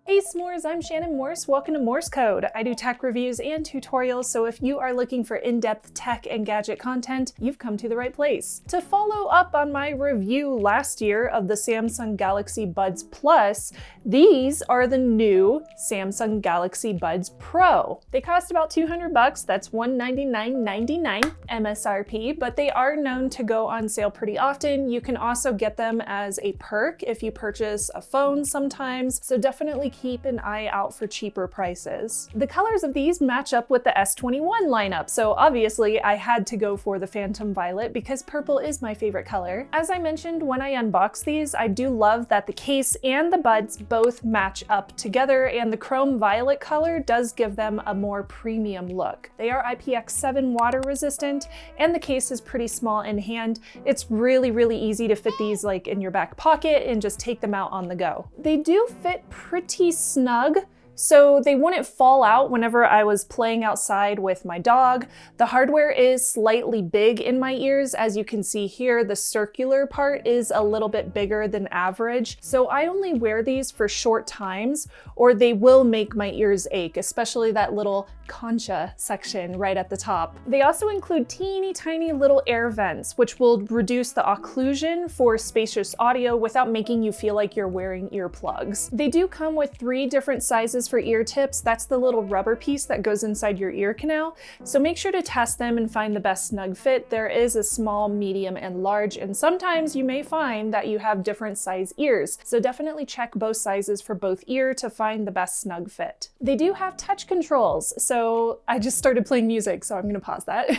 Hey s'mores, I'm Shannon Morse. Welcome to Morse Code. I do tech reviews and tutorials, so if you are looking for in-depth tech and gadget content, you've come to the right place. To follow up on my review last year of the Samsung Galaxy Buds Plus, these are the new Samsung Galaxy Buds Pro. They cost about $200, that's $199.99 MSRP, but they are known to go on sale pretty often. You can also get them as a perk if you purchase a phone sometimes, so definitely keep an eye out for cheaper prices. The colors of these match up with the S21 lineup, so obviously I had to go for the Phantom Violet because purple is my favorite color. As I mentioned when I unboxed these, I do love that the case and the buds both match up together, and the chrome violet color does give them a more premium look. They are IPX7 water resistant, and the case is pretty small in hand. It's really easy to fit these like in your back pocket and just take them out on the go. They do fit pretty snug, so they wouldn't fall out whenever I was playing outside with my dog. The hardware is slightly big in my ears. As you can see here, the circular part is a little bit bigger than average. So I only wear these for short times or they will make my ears ache, especially that little concha section right at the top. They also include teeny tiny little air vents, which will reduce the occlusion for spacious audio without making you feel like you're wearing earplugs. They do come with 3 different sizes for ear tips. That's the little rubber piece that goes inside your ear canal. So make sure to test them and find the best snug fit. There is a small, medium, and large, and sometimes you may find that you have different size ears. So definitely check both sizes for both ear to find the best snug fit. They do have touch controls. So I just started playing music, so I'm gonna pause that.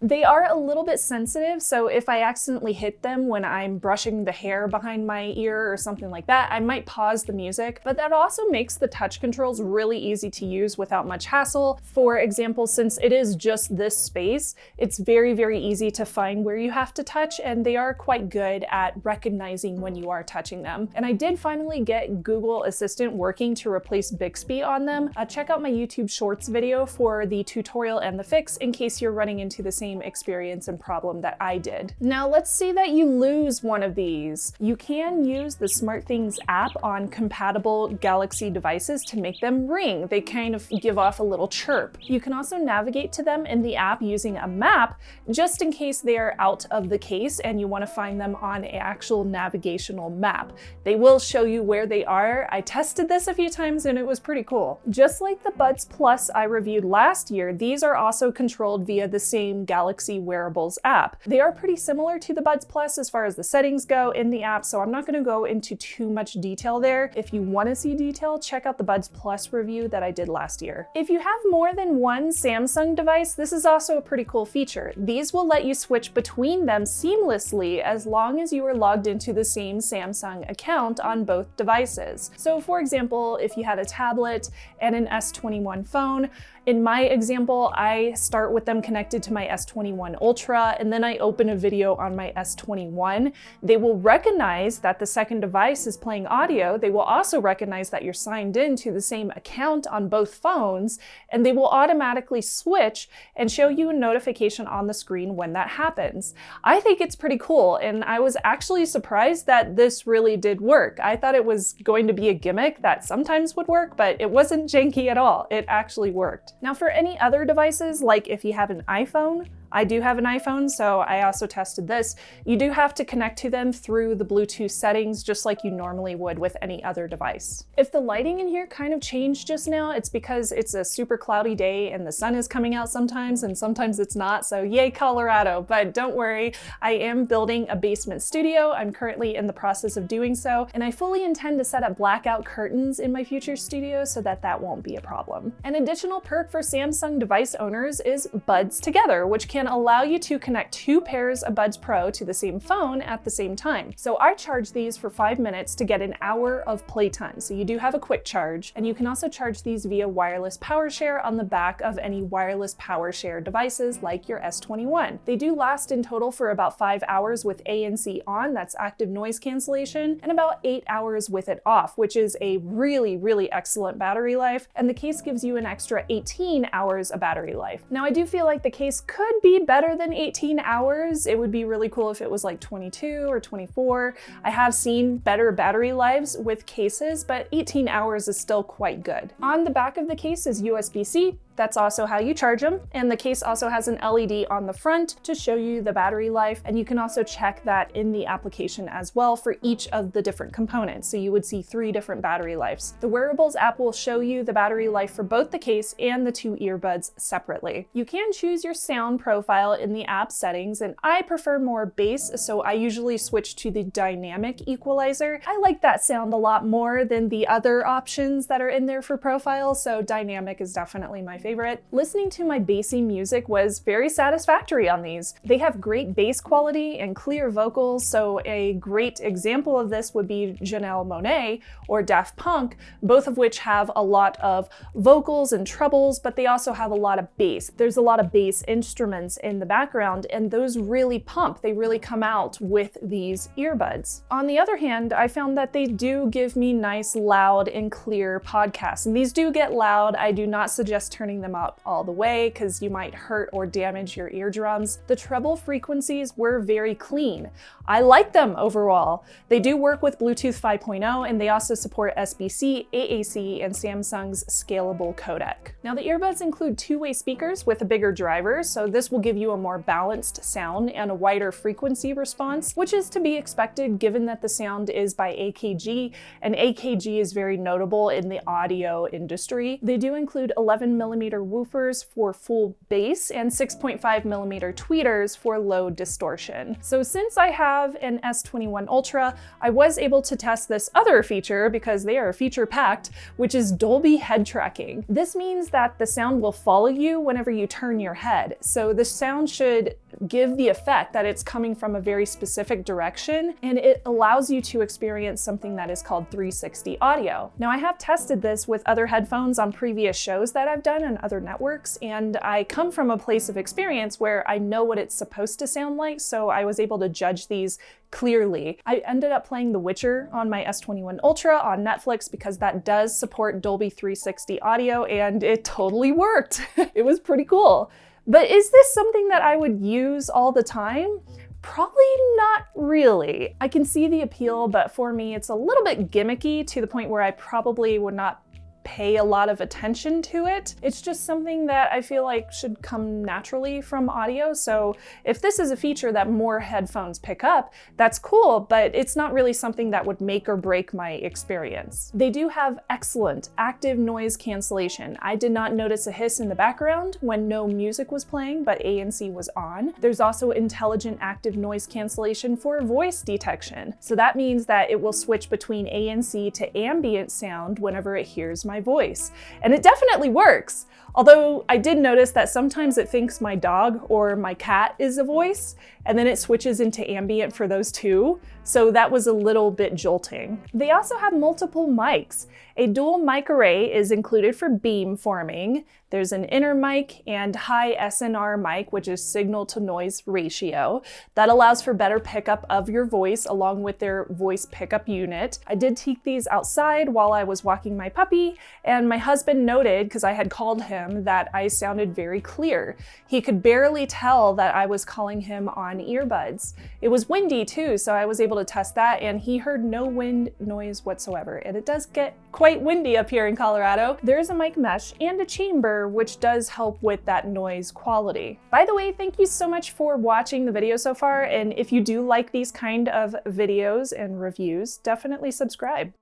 They are a little bit sensitive. So if I accidentally hit them when I'm brushing the hair behind my ear or something like that, I might pause the music, but that also makes the touch controls really easy to use without much hassle. For example, since it is just this space, it's very easy to find where you have to touch, and they are quite good at recognizing when you are touching them. And I did finally get Google Assistant working to replace Bixby on them. Check out my YouTube Shorts video for the tutorial and the fix in case you're running into the same experience and problem that I did. Now let's say that you lose one of these. You can use the SmartThings app on compatible Galaxy devices to make them ring. They kind of give off a little chirp. You can also navigate to them in the app using a map, just in case they are out of the case and you want to find them on an actual navigational map. They will show you where they are. I tested this a few times and it was pretty cool. Just like the Buds Plus I reviewed last year, these are also controlled via the same Galaxy Wearables app. They are pretty similar to the Buds Plus as far as the settings go in the app, so I'm not going to go into too much detail there. If you want to see detail, check out the Buds Plus review that I did last year. If you have more than one Samsung device, this is also a pretty cool feature. These will let you switch between them seamlessly as long as you are logged into the same Samsung account on both devices. So for example, if you had a tablet and an S21 phone, in my example, I start with them connected to my S21 Ultra, and then I open a video on my S21. They will recognize that the second device is playing audio. They will also recognize that you're signed in to the same account on both phones, and they will automatically switch and show you a notification on the screen when that happens. I think it's pretty cool, and I was actually surprised that this really did work. I thought it was going to be a gimmick that sometimes would work, but it wasn't janky at all. It actually worked. Now for any other devices, like if you have an iPhone, I do have an iPhone, so I also tested this. You do have to connect to them through the Bluetooth settings, just like you normally would with any other device. If the lighting in here kind of changed just now, it's because it's a super cloudy day and the sun is coming out sometimes and sometimes it's not, so yay Colorado. But don't worry, I am building a basement studio. I'm currently in the process of doing so, and I fully intend to set up blackout curtains in my future studio so that that won't be a problem. An additional perk for Samsung device owners is Buds Together, which can allow you to connect 2 pairs of Buds Pro to the same phone at the same time. So I charge these for 5 minutes to get an hour of playtime. So you do have a quick charge, and you can also charge these via wireless power share on the back of any wireless power share devices like your S21. They do last in total for about 5 hours with ANC on, that's active noise cancellation, and about 8 hours with it off, which is a really excellent battery life, and the case gives you an extra 18 hours of battery life. Now I do feel like the case could be be better than 18 hours. It would be really cool if it was like 22 or 24. I have seen better battery lives with cases, but 18 hours is still quite good. On the back of the case is USB-C. That's also how you charge them. And the case also has an LED on the front to show you the battery life. And you can also check that in the application as well for each of the different components. So you would see 3 different battery lives. The wearables app will show you the battery life for both the case and the 2 earbuds separately. You can choose your sound profile in the app settings, and I prefer more bass, so I usually switch to the dynamic equalizer. I like that sound a lot more than the other options that are in there for profile, so dynamic is definitely my favorite. Listening to my bassy music was very satisfactory on these. They have great bass quality and clear vocals, so a great example of this would be Janelle Monáe or Daft Punk, both of which have a lot of vocals and trebles, but they also have a lot of bass. There's a lot of bass instruments in the background, and those really pump. They really come out with these earbuds. On the other hand, I found that they do give me nice, loud, and clear podcasts, and these do get loud. I do not suggest turning them up all the way because you might hurt or damage your eardrums. The treble frequencies were very clean. I like them overall. They do work with Bluetooth 5.0, and they also support SBC, AAC, and Samsung's scalable codec. Now the earbuds include 2-way speakers with a bigger driver, so this will give you a more balanced sound and a wider frequency response, which is to be expected given that the sound is by AKG, and AKG is very notable in the audio industry. They do include 11mm woofers for full bass and 6.5mm tweeters for low distortion. So since I have an S21 Ultra, I was able to test this other feature because they are feature packed, which is Dolby head tracking. This means that the sound will follow you whenever you turn your head. So the sound should give the effect that it's coming from a very specific direction, and it allows you to experience something that is called 360 audio. Now I have tested this with other headphones on previous shows that I've done on other networks, and I come from a place of experience where I know what it's supposed to sound like, so I was able to judge these clearly. I ended up playing The Witcher on my S21 Ultra on Netflix because that does support Dolby 360 audio, and it totally worked. It was pretty cool. But is this something that I would use all the time? Probably not really. I can see the appeal, but for me it's a little bit gimmicky to the point where I probably would not pay a lot of attention to it. It's just something that I feel like should come naturally from audio. So if this is a feature that more headphones pick up, that's cool, but it's not really something that would make or break my experience. They do have excellent active noise cancellation. I did not notice a hiss in the background when no music was playing, but ANC was on. There's also intelligent active noise cancellation for voice detection. So that means that it will switch between ANC to ambient sound whenever it hears my voice. And it definitely works. Although I did notice that sometimes it thinks my dog or my cat is a voice, and then it switches into ambient for those two. So that was a little bit jolting. They also have multiple mics. A dual mic array is included for beamforming. There's an inner mic and high SNR mic, which is signal to noise ratio. That allows for better pickup of your voice along with their voice pickup unit. I did take these outside while I was walking my puppy, and my husband noted, because I had called him, that I sounded very clear. He could barely tell that I was calling him on earbuds. It was windy too, so I was able to test that, and he heard no wind noise whatsoever. And it does get quite windy up here in Colorado. There is a mic mesh and a chamber, which does help with that noise quality. By the way, thank you so much for watching the video so far, and if you do like these kind of videos and reviews, definitely subscribe.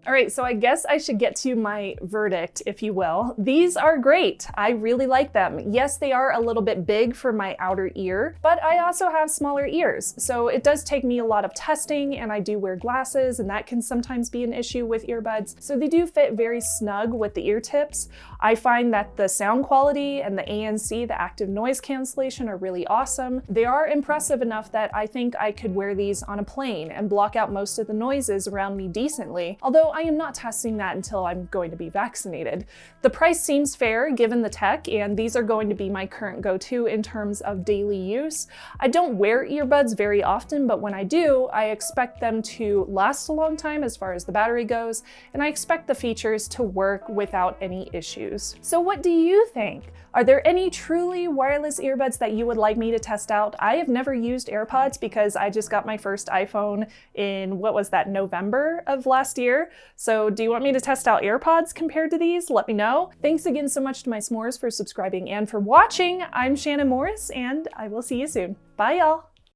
All right, so I guess I should get to my verdict, if you will. These are great. I really like them. Yes, they are a little bit big for my outer ear, but I also have smaller ears. So it does take me a lot of testing, and I do wear glasses, and that can sometimes be an issue with earbuds. So they do fit very snug with the ear tips. I find that the sound quality and the ANC, the active noise cancellation, are really awesome. They are impressive enough that I think I could wear these on a plane and block out most of the noises around me decently. Although I am not testing that until I'm going to be vaccinated. The price seems fair given the tech, and these are going to be my current go-to in terms of daily use. I don't wear earbuds very often, but when I do, I expect them to last a long time as far as the battery goes, and I expect the features to work without any issues. So what do you think? Are there any truly wireless earbuds that you would like me to test out? I have never used AirPods because I just got my first iPhone in, what was that, November of last year? So do you want me to test out AirPods compared to these? Let me know. Thanks again so much to my s'mores for subscribing and for watching. I'm Shannon Morris, and I will see you soon. Bye, y'all.